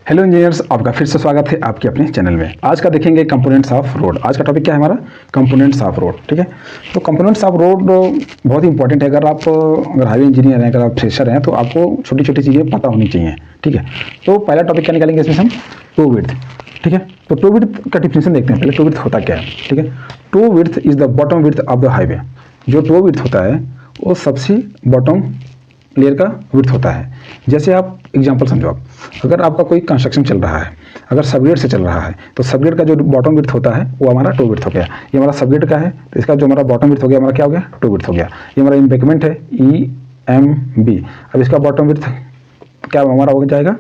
Hello engineers, आपका फिर से स्वागत है आपके अपने चैनल में। आज का देखेंगे कंपोनेंट्स ऑफ रोड। आज का टॉपिक क्या है हमारा? Components of road. ठीक है, तो कंपोनेंट्स ऑफ रोड बहुत ही इंपॉर्टेंट है। अगर हाईवे इंजीनियर हैं, अगर आप फ्रेशर हैं, तो आपको छोटी छोटी चीज़ें पता होनी चाहिए। ठीक है, तो पहला टॉपिक क्या निकालेंगे इसमें हम? Toe width. ठीक है, तो टो विड्थ का डिफिनेशन देखते हैं पहले। टो विड्थ होता क्या है? ठीक है, toe width is the bottom width of the highway. जो टो विड्थ होता है वो सबसे बॉटम लेयर का विड्थ होता है। जैसे आप एग्जांपल समझो, आप अगर आपका कोई कंस्ट्रक्शन चल रहा है, अगर सबग्रेड से चल रहा है, तो सबग्रेड का जो बॉटम विड्थ होता है वो हमारा टो विड्थ हो गया। ये हमारा सबग्रेड का है, तो इसका जो हमारा बॉटम विड्थ हो गया, हमारा क्या हो गया? टो विड्थ हो गया। ये हमारा एम्बैंकमेंट है, EMB। अब इसका बॉटम विड्थ क्या हमारा हो जाएगा?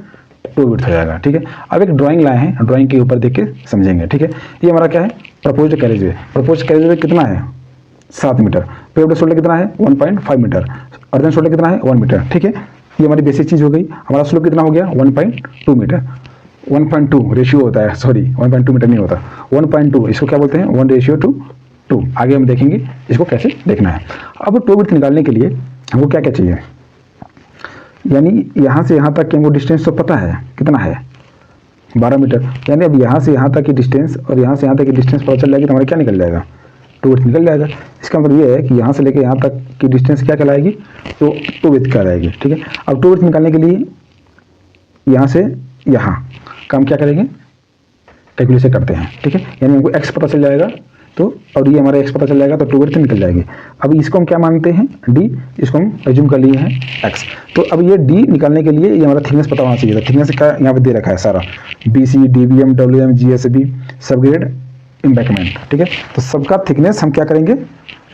टो विड्थ हो जाएगा। ठीक है, अब एक ड्राइंग लाए हैं, ड्राइंग के ऊपर देख के समझेंगे। ठीक है, ये हमारा क्या है? Proposed carriage way. Proposed carriage way कितना है? 7 मीटर। पेव्ड शोल्डर कितना है? 1.5 मीटर। अर्धन शोल्डर कितना है? 1 मीटर। ठीक है, ये हमारी बेसिक चीज़ हो गई। हमारा स्लोप कितना हो गया? 1.2 मीटर। 1.2 रेशियो होता है, सॉरी 1.2 मीटर नहीं होता, 1.2। इसको क्या बोलते हैं? 1:2। आगे हम देखेंगे इसको कैसे देखना है। अब टो विड्थ निकालने के लिए हमको क्या क्या चाहिए? यानी यहाँ से यहाँ तक की हमको डिस्टेंस तो पता है कितना है? 12 मीटर। यानी अब यहाँ से यहाँ तक की डिस्टेंस और यहाँ से यहाँ तक की डिस्टेंस पता चल जाएगी तो हमारा क्या निकल जाएगा? टो विड्थ निकल जाएगा। इसका मतलब ये है कि यहाँ से लेकर यहाँ तक की डिस्टेंस क्या कहलाएगी? तो टो विड्थ कहलाएगी। ठीक है, अब टो विड्थ निकालने के लिए यहाँ से यहाँ काम क्या करेंगे? कैलकुलेशन करते हैं। ठीक है, यानी हमको एक्स पता चल जाएगा, तो और ये हमारा एक्स पता चल जाएगा, तो टो विड्थ निकल जाएगी। अब इसको हम क्या मानते हैं? डी। इसको हम एज्यूम कर लिए हैं एक्स। तो अब ये डी निकालने के लिए ये हमारा थिकनेस पता होना चाहिए था। थिकनेस का यहाँ पे दे रखा है सारा, BC, DBM, WM, GSB, subgrade, embankment. ठीक है, तो सबका थिकनेस हम क्या करेंगे?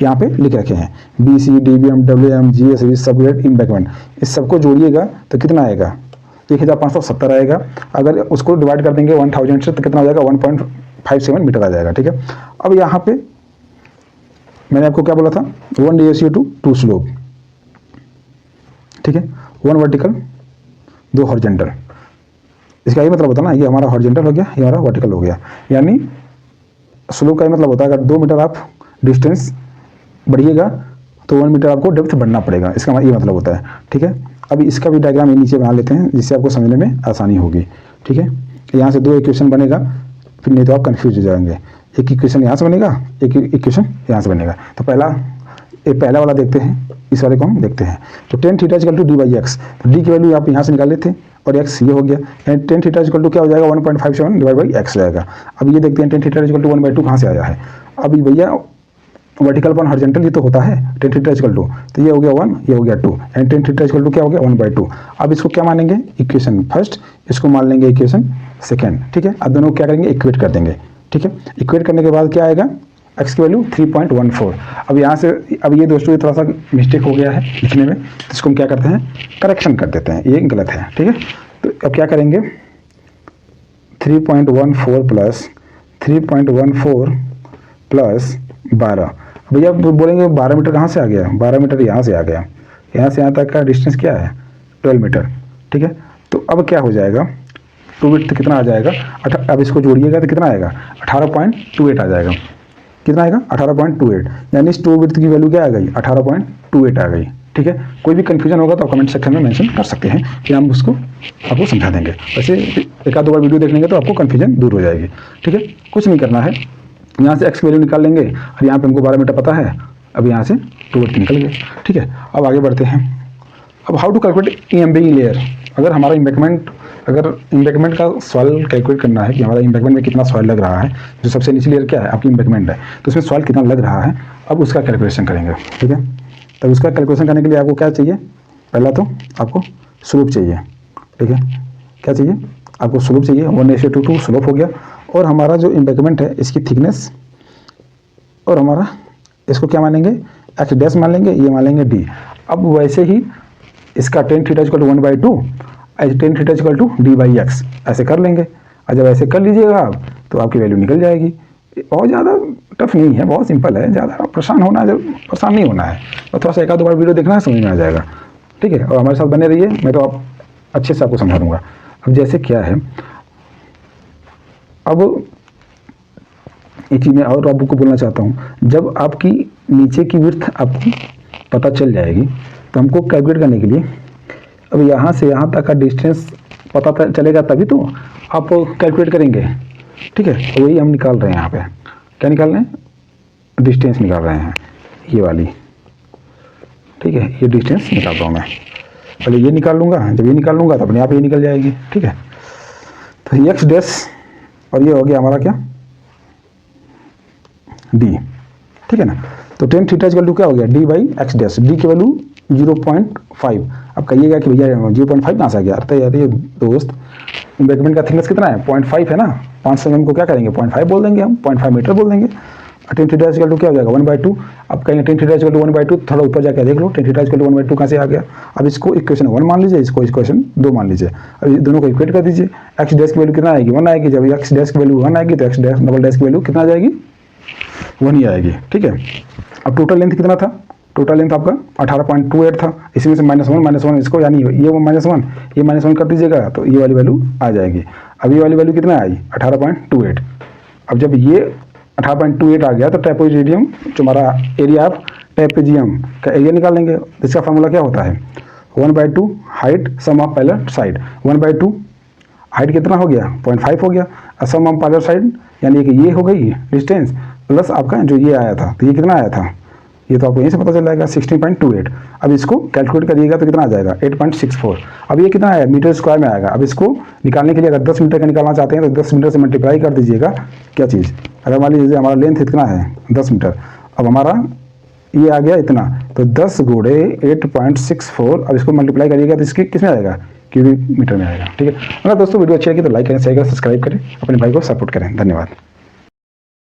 यहाँ पे लिख रखे हैं, BC, DBM, WM, GSB, subgrade, embankment. इस सबको जोड़िएगा तो कितना आएगा? 1570 आएगा। अगर उसको डिवाइड कर देंगे 1000 से तो कितना हो जाएगा? 1.57 मीटर आ जाएगा। ठीक है, अब यहाँ पे मैंने आपको क्या बोला था? 1:2 स्लोप। ठीक है, 1 वर्टिकल 2 हॉरिजॉन्टल। इसका ये मतलब होता है ना, ये हमारा हॉरिजॉन्टल हो गया, ये हमारा वर्टिकल हो गया। यानी स्लोप का मतलब होता है अगर 2 मीटर आप डिस्टेंस बढ़िएगा तो 1 मीटर आपको डेप्थ बढ़ना पड़ेगा। इसका ये मतलब होता है। ठीक है, अभी इसका भी डायग्राम ये नीचे बना लेते हैं जिससे आपको समझने में आसानी होगी। ठीक है, यहाँ से 2 इक्वेशन बनेगा, फिर नहीं तो आप कन्फ्यूज हो जाएंगे। एक इक्वेशन यहाँ से बनेगा, एक इक्वेशन यहाँ से बनेगा। तो पहला वाला देखते हैं, इस वाले को हम देखते हैं। तो tan theta equal to d/x। तो d की वैल्यू आप यहाँ से निकाल लेते और x ये हो गया। यानी tan थीटा इक्वल टू क्या हो जाएगा? 1.57 डिवाइड बाई x जाएगा। अब ये देखते हैं tan थीटा इक्वल टू 1/2 कहाँ से आया है? अभी भैया वर्टिकल अपन हॉरिजॉन्टल ये तो होता है tan थीटा इक्वल टू, तो ये हो गया 1, ये हो गया 2, and tan theta equal to क्या हो गया? 1/2। अब इसको क्या मानेंगे? इक्वेशन फर्स्ट, इसको मान लेंगे इक्वेशन सेकेंड। ठीक है, अब दोनों क्या करेंगे? इक्वेट कर देंगे। ठीक है, इक्वेट करने के बाद क्या आएगा? x की वैल्यू 3.14। अब यहाँ से अब ये दोस्तों ये थोड़ा सा मिस्टेक हो गया है लिखने में, तो इसको हम क्या करते हैं? करेक्शन कर देते हैं, ये गलत है। ठीक है, तो अब क्या करेंगे? 3.14 प्लस 3.14 प्लस 12। भैया आप बोलेंगे 12 मीटर कहाँ से आ गया? 12 मीटर यहाँ से आ गया। यहाँ से यहाँ तक का डिस्टेंस क्या है? 12 मीटर। ठीक है, तो अब क्या हो जाएगा? टो विड्थ कितना आ जाएगा? अब इसको जोड़िएगा तो कितना आएगा? 18.28 आ जाएगा। कितना आएगा? 18.28। यानी इस टो विड्थ की वैल्यू क्या आ गई? 18.28 आ गई। ठीक है, कोई भी कन्फ्यूजन होगा तो आप कमेंट सेक्शन में मेंशन कर सकते हैं, फिर हम उसको आपको समझा देंगे। वैसे एक आध 2 बार वीडियो देख लेंगे तो आपको कन्फ्यूजन दूर हो जाएगी। ठीक है, कुछ नहीं करना है, यहाँ से x की वैल्यू निकाल लेंगे और यहाँ पे हमको 12 मीटर पता है। अब यहाँ से टो विड्थ निकल गया। ठीक है, अब आगे बढ़ते हैं। अब how to calculate EMB layer. अगर हमारा एम्बैंकमेंट का सॉइल कैलकुलेट करना है कि हमारा एम्बैंकमेंट में कितना सॉइल लग रहा है, जो सबसे नीचे लेयर क्या है? आपकी एम्बैंकमेंट है, तो उसमें सॉइल कितना लग रहा है, अब उसका कैलकुलेशन करेंगे। ठीक है, तब उसका कैलकुलेशन करने के लिए आपको क्या चाहिए? पहला तो आपको स्लोप चाहिए। ठीक है, क्या चाहिए? आपको स्लोप चाहिए। 1:2 स्लोप हो गया, और हमारा जो एम्बैंकमेंट है इसकी थिकनेस, और हमारा इसको क्या मानेंगे? x डैश मान लेंगे, ये मान लेंगे d। अब वैसे ही इसका tan theta equal to 1/2, tan theta equal to d/x ऐसे कर लेंगे। और जब ऐसे कर लीजिएगा आप तो आपकी वैल्यू निकल जाएगी। बहुत ज़्यादा टफ नहीं है, बहुत सिंपल है। ज़्यादा परेशान नहीं होना है, और थोड़ा सा एक आध 2 बार वीडियो देखना है, समझ में आ जाएगा। ठीक है, और हमारे साथ बने रहिए, मैं तो आप अच्छे से आपको समझा दूँगा। अब जैसे क्या है, अब एक चीज़ मैं और आपको बोलना चाहता हूँ, जब आपकी नीचे की विड्थ आपको पता चल जाएगी तो हमको कैलकुलेट करने के लिए अब यहाँ से यहाँ तक का डिस्टेंस पता चलेगा तभी तो आप कैलकुलेट करेंगे। ठीक है, तो वही हम निकाल रहे हैं यहाँ पे। क्या निकाल रहे हैं? डिस्टेंस निकाल रहे हैं, ये वाली। ठीक है, ये डिस्टेंस निकाल रहा हूँ मैं। पहले ये निकाल लूँगा, जब ये निकाल लूँगा तो अपने आप ये निकल जाएगी। ठीक है, तो एक्स डैश और ये हो गया हमारा क्या, डी। ठीक है ना, तो टेन थीटा इक्वल टू क्या हो गया, D by x dash. D की वैल्यू 0.5। अब कहिएगा कि भैया 0.5 कहाँ से आ गया? अरे यार ये दोस्त, एम्बैंकमेंट का थिकनेस कितना है? 0.5 है ना। 500 mm को क्या करेंगे? 0.5 बोल देंगे हम, 0.5 मीटर बोल देंगे। टेन थीटा इक्वल टू क्या हो जाएगा? 1/2। अब कहेंगे टेन थीटा इक्वल टू 1/2, थोड़ा ऊपर जाकर देख लो, टेन थीटा इक्वल टू 1/2 कहाँ से आ गया? अब इसको इक्वेशन 1 मान लीजिए, इसको इक्वेशन 2 मान लीजिए। अब दोनों को इक्वेट कर दीजिए। एक्स डैश की वैल्यू कितना आएगी? 1 आएगी। जब एक्स डैश की वैल्यू 1 आएगी तो एक्स डैश डबल डैश की वैल्यू कितना आ जाएगी? 1 ही आएगी। ठीक है, अब टोटल लेंथ कितना था? टोटल लेंथ आपका 18.28 था। इसमें से -1 इसको, यानी ये -1 ये -1 कर दीजिएगा तो ये वाली वैल्यू आ जाएगी। अब ये वाली वैल्यू कितना आई? 18.28। अब जब ये 18.28 आ गया तो ट्रेपेजियम, जो हमारा एरिया ऑफ ट्रेपेजियम का एरिया निकाल लेंगे। इसका फॉर्मूला क्या होता है? 1/2 height sum of parallel side. 1/2 height कितना हो गया? 0.5 हो गया। सम ऑफ पैरेलल साइड यानी कि ये हो गई डिस्टेंस, प्लस आपका जो ये आया था, तो ये कितना आया था? ये तो आपको यहीं से पता चल जाएगा, 16.28। अब इसको कैलकुलेट करिएगा तो कितना आ जाएगा? 8.64। अब ये कितना आया? मीटर स्क्वायर में आएगा। अब इसको निकालने के लिए अगर 10 मीटर का निकालना चाहते हैं तो 10 मीटर से मल्टीप्लाई कर दीजिएगा। क्या चीज़? अगर मान लीजिए हमारा लेंथ कितना है? 10 मीटर। अब हमारा ये आ गया इतना, तो 10 गुणे 8.64। अब इसको मल्टीप्लाई करिएगा तो इसकी किस में आएगा? क्यूबिक मीटर में आएगा। ठीक है, अगर दोस्तों वीडियो अच्छी लगी तो लाइक करें, शेयर करें, सब्सक्राइब करें, अपने भाई को सपोर्ट करें। धन्यवाद।